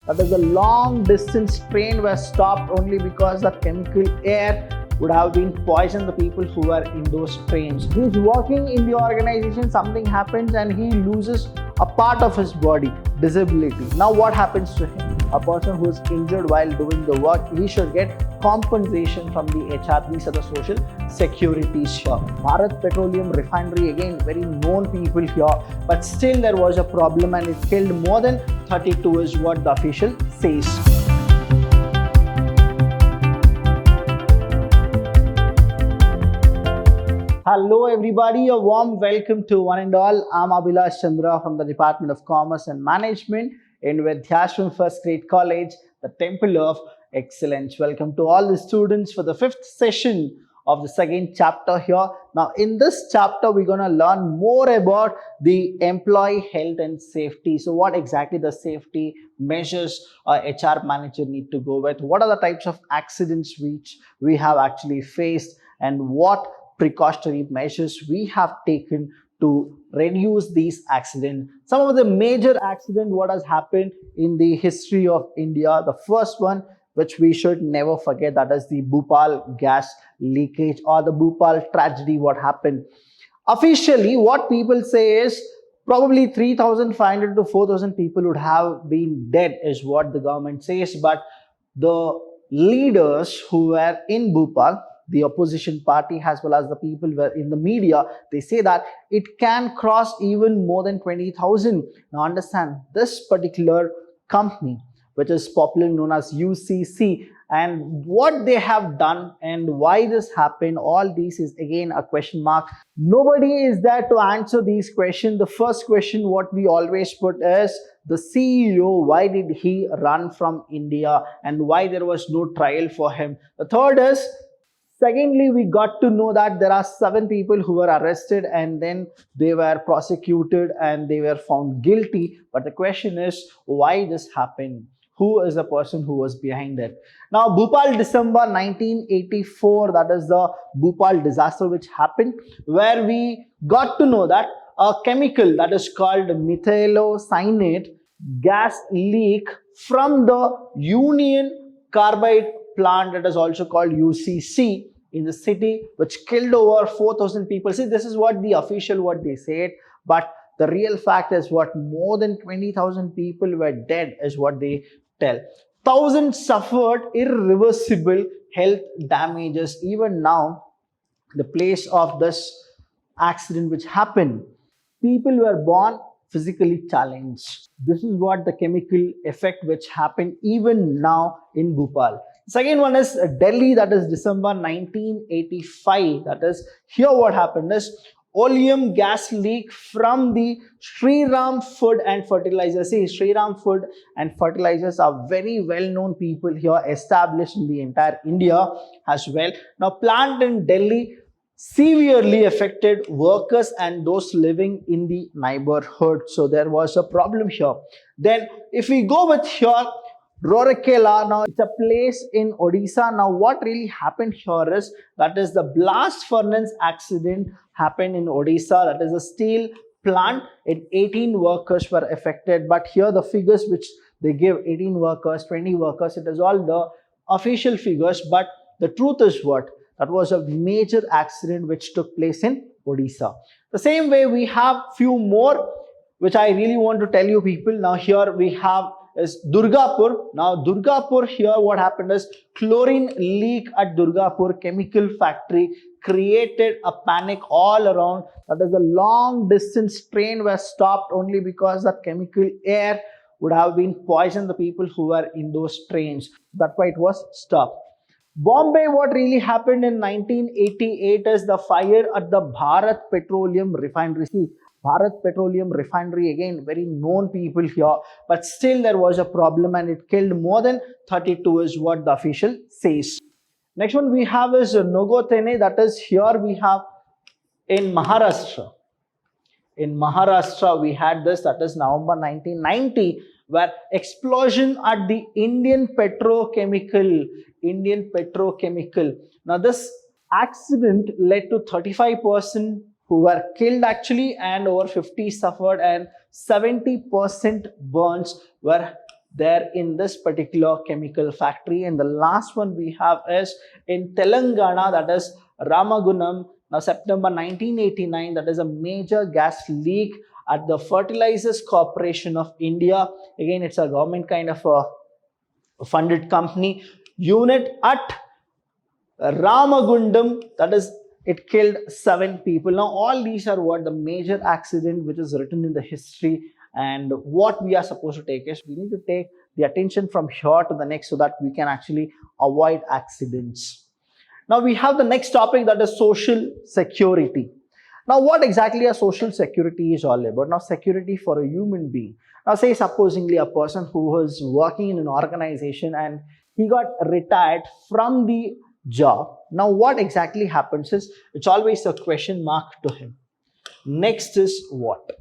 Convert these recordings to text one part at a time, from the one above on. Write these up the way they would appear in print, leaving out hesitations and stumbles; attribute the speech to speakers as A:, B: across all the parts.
A: That is, the long distance train was stopped only because the chemical air would have been poisoned the people who were in those trains. He's working in the organization, something happens and he loses a part of his body, disability. Now what happens to him? A person who is injured while doing the work, he should get compensation from the HR. These are the social securities here. Bharat Petroleum Refinery, again very known people here, but still there was a problem and it killed more than 32 is what the official says. Hello everybody, a warm welcome to one and all. I'm Abhilash from the Department of Commerce and Management in Vidhyaashram First Grade College, the Temple of Excellence. Welcome to all the students for the 5th session of the second chapter here. Now in this chapter, we're going to learn more about the employee health and safety. So what exactly the safety measures a HR manager need to go with? What are the types of accidents which we have actually faced, and what precautionary measures we have taken to reduce these accidents. Some of the major accidents what has happened in the history of India. The first one which we should never forget, that is the Bhopal gas leakage or the Bhopal tragedy what happened. Officially what people say is probably 3,500 to 4,000 people would have been dead is what the government says, but the leaders who were in Bhopal, the opposition party as well as the people were in the media, they say that it can cross even more than 20,000. Now understand, this particular company which is popularly known as UCC, and what they have done and why this happened, all this is again a question mark. Nobody is there to answer these questions. The first question what we always put is the CEO, why did he run from India and why there was no trial for him. The third is, secondly, we got to know that there are 7 people who were arrested and then they were prosecuted and they were found guilty. But the question is, why this happened? Who is the person who was behind it? Now, Bhopal, December 1984, that is the Bhopal disaster which happened, where we got to know that a chemical that is called methylocyanate gas leak from the Union Carbide plant, that is also called UCC, in the city, which killed over 4,000 people. See, this is what the official what they said, but the real fact is what more than 20,000 people were dead is what they tell. Thousands suffered irreversible health damages. Even now, the place of this accident which happened, people were born physically challenged. This is what the chemical effect which happened even now in Bhopal. Second one is Delhi, that is December 1985. That is, here what happened is oleum gas leak from the Shriram Food and Fertilizers. See, Shriram Food and Fertilizers are very well-known people here, established in the entire India as well. Now, plant in Delhi severely affected workers and those living in the neighborhood. So there was a problem here. Then if we go with here, Rourkela, now it's a place in Odisha. Now what really happened here is, that is the blast furnace accident happened in Odisha. That is a steel plant. 18 workers were affected, but here the figures which they give, 18 workers, 20 workers, it is all the official figures, but the truth is what? That was a major accident which took place in Odisha. The same way we have few more which I really want to tell you people. Now here we have is Durgapur. Now Durgapur, here what happened is chlorine leak at Durgapur chemical factory created a panic all around. That is, the long distance train was stopped only because the chemical air would have been poisoned the people who were in those trains. That's why it was stopped. Bombay, what really happened in 1988 is the fire at the Bharat Petroleum Refinery. See, Bharat Petroleum Refinery, again very known people here, but still there was a problem and it killed more than 32 is what the official says. Next one we have is Nogotene, that is here we have in Maharashtra. In Maharashtra we had this, that is November 1990, where explosion at the Indian petrochemical. Now this accident led to 35% who were killed actually, and over 50 suffered, and 70% burns were there in this particular chemical factory. And the last one we have is in Telangana, that is Ramagunam. Now September 1989, that is a major gas leak at the Fertilizers Corporation of India. Again, it's a government kind of a funded company unit at Ramagundam, that is, it killed 7 people. Now all these are what the major accident which is written in the history, and what we are supposed to take is we need to take the attention from here to the next so that we can actually avoid accidents. Now we have the next topic, that is social security. Now what exactly a social security is all about? Now security for a human being. Now say supposingly a person who was working in an organization and he got retired from the job. Now what exactly happens is it's always a question mark to him. Next is what?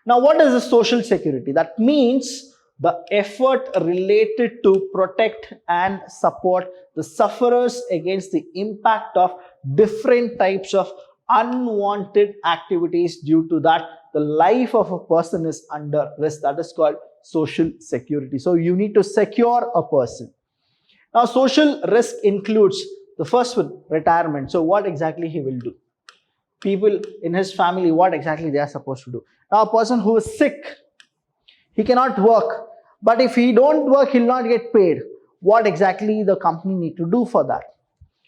A: Now what is the social security? That means the effort related to protect and support the sufferers against the impact of different types of unwanted activities due to that the life of a person is under risk. That is called social security. So you need to secure a person. Now social risk includes the first one, retirement. So what exactly he will do? People in his family, what exactly they are supposed to do? Now a person who is sick, he cannot work, but if he don't work, he'll not get paid. What exactly the company need to do for that?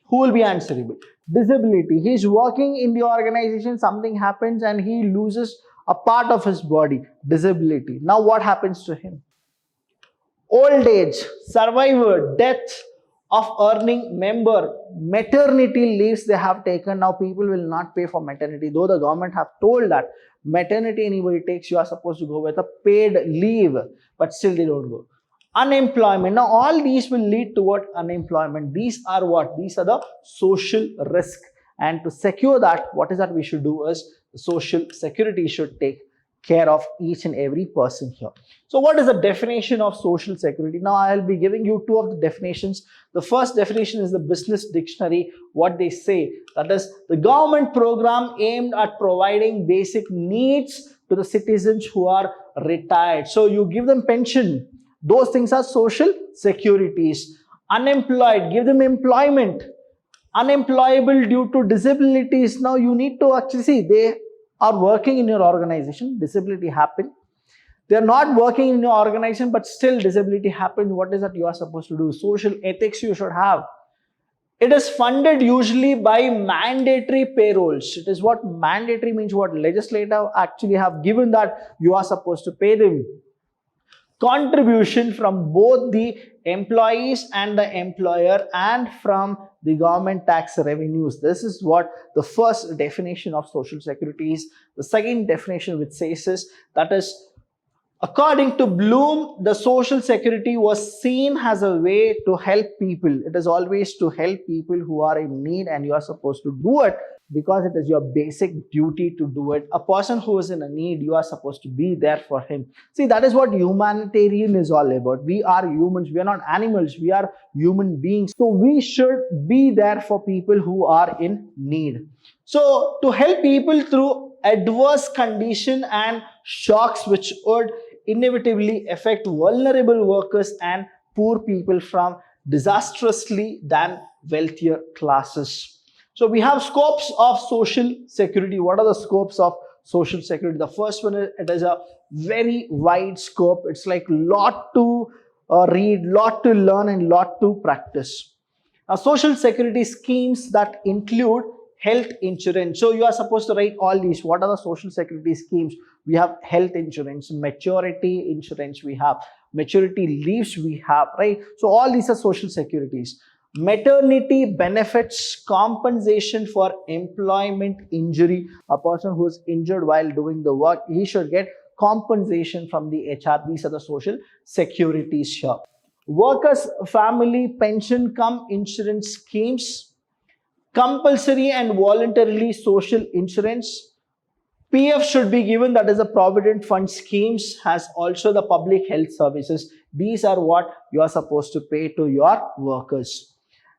A: Who will be answerable? Disability. He's working in the organization, something happens and he loses a part of his body. Disability. Now what happens to him? Old age, survivor, death of earning member, maternity leaves they have taken. Now people will not pay for maternity, though the government have told that maternity anybody takes, you are supposed to go with a paid leave, but still they don't go. Unemployment. Now all these will lead toward unemployment. These are what? These are the social risk. And to secure that, what is that we should do is the social security should take care of each and every person here. So what is the definition of social security? Now I'll be giving you 2 of the definitions. The first definition is the business dictionary. What they say, that is the government program aimed at providing basic needs to the citizens who are retired. So you give them pension. Those things are social securities. Unemployed, give them employment. Unemployable due to disabilities. Now you need to actually see they are working in your organization, disability happened. They are not working in your organization, but still disability happened. What is that you are supposed to do? Social ethics you should have. It is funded usually by mandatory payrolls. It is what mandatory means, what legislature actually have given that you are supposed to pay them. Contribution from both the employees and the employer and from the government tax revenues. This is what the first definition of social security is. The second definition which says is, that is, according to Bloom, the social security was seen as a way to help people. It is always to help people who are in need, and you are supposed to do it because it is your basic duty to do it. A person who is in a need, you are supposed to be there for him. See, that is what humanitarian is all about. We are humans. We are not animals. We are human beings. So we should be there for people who are in need. So to help people through adverse condition and shocks which would inevitably affect vulnerable workers and poor people from disastrously than wealthier classes. So we have scopes of social security. What are the scopes of social security? The first one is, it is a very wide scope. It's like lot to read, lot to learn, and lot to practice. Now social security schemes that include health insurance. So you are supposed to write all these. What are the social security schemes? We have health insurance, maturity insurance, we have maturity leaves, we have, right? So all these are social securities. Maternity benefits, compensation for employment injury. A person who is injured while doing the work, he should get compensation from the HR. These are the social securities here. Workers' family pension cum insurance schemes, compulsory and voluntarily social insurance. PF should be given, that is a provident fund schemes, has also the public health services. These are what you are supposed to pay to your workers.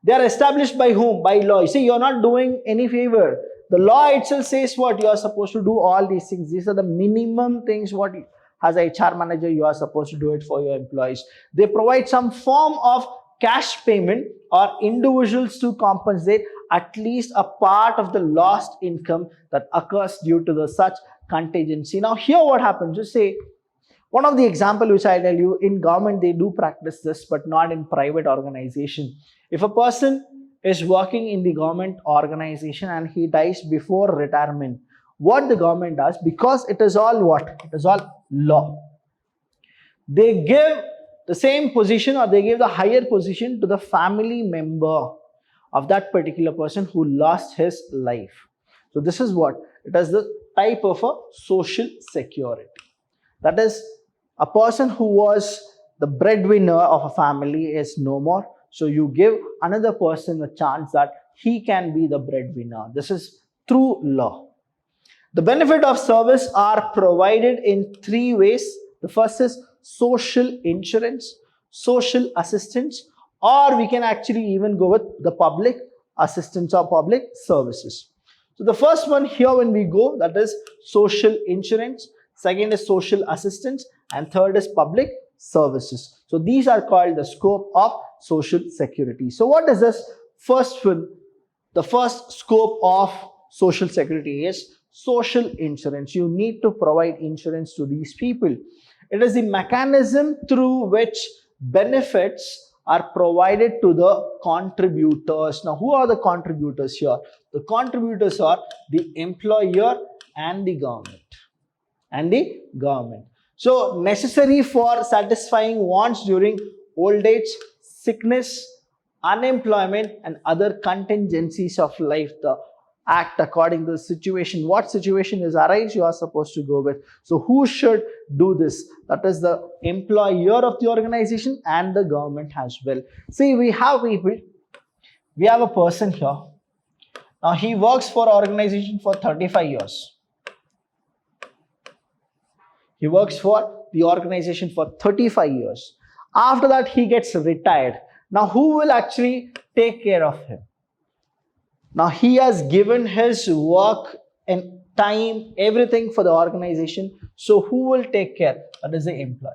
A: They are established by whom? By law. You see, you are not doing any favor. The law itself says what? You are supposed to do all these things. These are the minimum things what As a HR manager, you are supposed to do it for your employees. They provide some form of cash payment or individuals to compensate at least a part of the lost income that occurs due to the such contingency. Now here what happens, just say one of the example which I tell you, in government they do practice this, but not in private organization. If a person is working in the government organization and he dies before retirement, what the government does, because it is all what? It is all law. They give the same position or they give the higher position to the family member of that particular person who lost his life. So this is what? It is the type of a social security. That is, a person who was the breadwinner of a family is no more. So you give another person a chance that he can be the breadwinner. This is through law. The benefit of service are provided in three ways. The first is social insurance, social assistance, or we can actually even go with the public assistance or public services. So the first one here when we go, that is social insurance, second is social assistance, and third is public services. So these are called the scope of social security. So what is this first one? The first scope of social security is social insurance. You need to provide insurance to these people. It is the mechanism through which benefits are provided to the contributors. Now, who are the contributors here? The contributors are the employer and the government. So, necessary for satisfying wants during old age, sickness, unemployment, and other contingencies of life. The act according to the situation. What situation is arise, you are supposed to go with. So who should do this? That is the employer of the organization and the government as well. See, we have people, we have a person here. Now he works for an organization for 35 years. He works for the organization for 35 years. After that, he gets retired. Now who will actually take care of him? Now he has given his work and time, everything for the organization. So who will take care? That is the employer.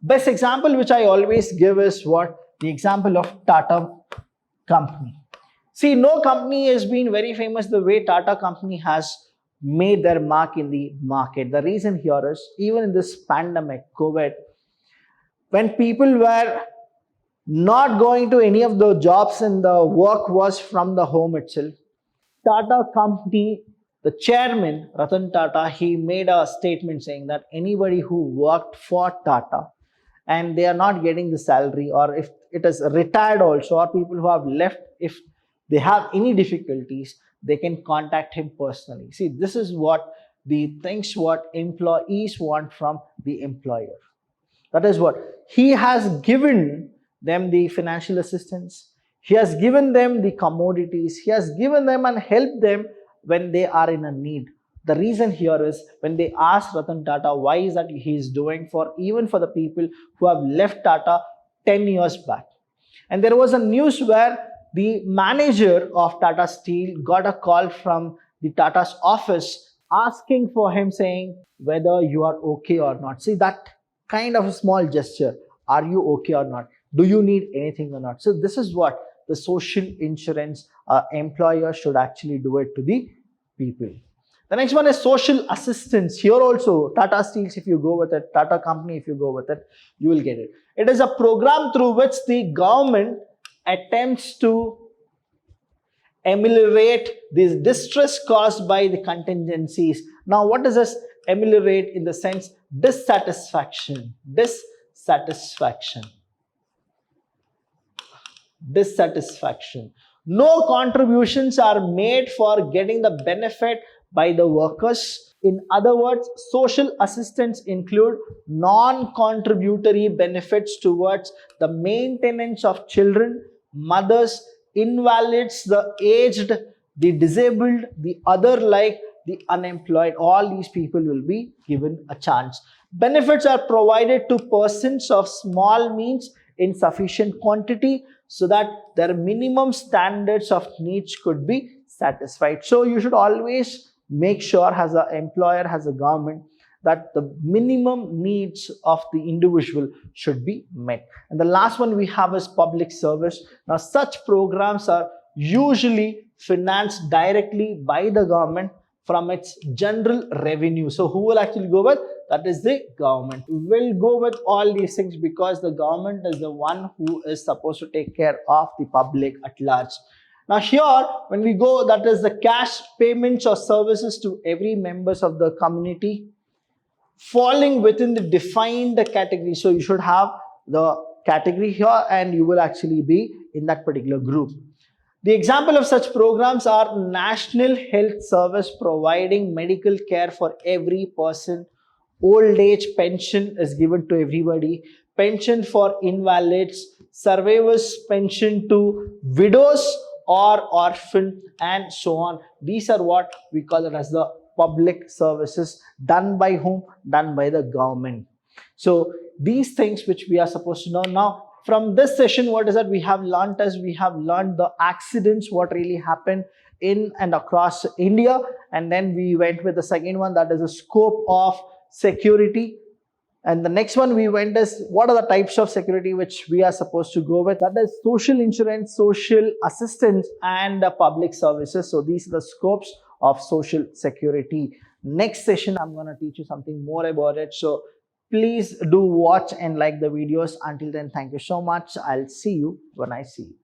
A: Best example which I always give is what? The example of Tata company. See, no company has been very famous the way Tata company has made their mark in the market. The reason here is, even in this pandemic, COVID, when people were not going to any of the jobs and the work was from the home itself, Tata company, the chairman Ratan Tata, he made a statement saying that anybody who worked for Tata and they are not getting the salary, or if it is retired also, or people who have left, if they have any difficulties, they can contact him personally. See, this is what the things what employees want from the employer. That is what he has given them, the financial assistance. He has given them the commodities. He has given them and helped them when they are in a need. The reason here is, when they asked Ratan Tata why is that he is doing for even for the people who have left Tata 10 years back. And there was a news where the manager of Tata Steel got a call from the Tata's office asking for him, saying whether you are okay or not. See, that kind of a small gesture. Are you okay or not? Do you need anything or not? So this is what the social insurance employer should actually do it to the people. The next one is social assistance. Here also, Tata Steels, if you go with it, Tata company, if you go with it, you will get it. It is a program through which the government attempts to ameliorate this distress caused by the contingencies. Now, what does this ameliorate? In the sense dissatisfaction. No contributions are made for getting the benefit by the workers. In other words, social assistance include non-contributory benefits towards the maintenance of children, mothers, invalids, the aged, the disabled, the other like the unemployed. All these people will be given a chance. Benefits are provided to persons of small means in sufficient quantity so that their minimum standards of needs could be satisfied. So you should always make sure, as an employer, as a government, that the minimum needs of the individual should be met. And the last one we have is public service. Now, such programs are usually financed directly by the government from its general revenue. So who will actually go with? That is the government. Will go with all these things because the government is the one who is supposed to take care of the public at large. Now here, when we go, that is the cash payments or services to every members of the community falling within the defined category. So you should have the category here and you will actually be in that particular group. The example of such programs are National Health Service providing medical care for every person. Old age pension is given to everybody. Pension for invalids, survivors pension to widows or orphan, and so on. These are what we call it as the public services, done by whom? Done by the government. So these things which we are supposed to know now. From this session, what is that we have learned is we have learned the accidents, what really happened in and across India, and then we went with the second one, that is the scope of security. And the next one we went is what are the types of security which we are supposed to go with. That is social insurance, social assistance, and public services. So these are the scopes of social security. Next session, I'm going to teach you something more about it. So please do watch and like the videos. Until then, thank you so much. I'll see you when I see you.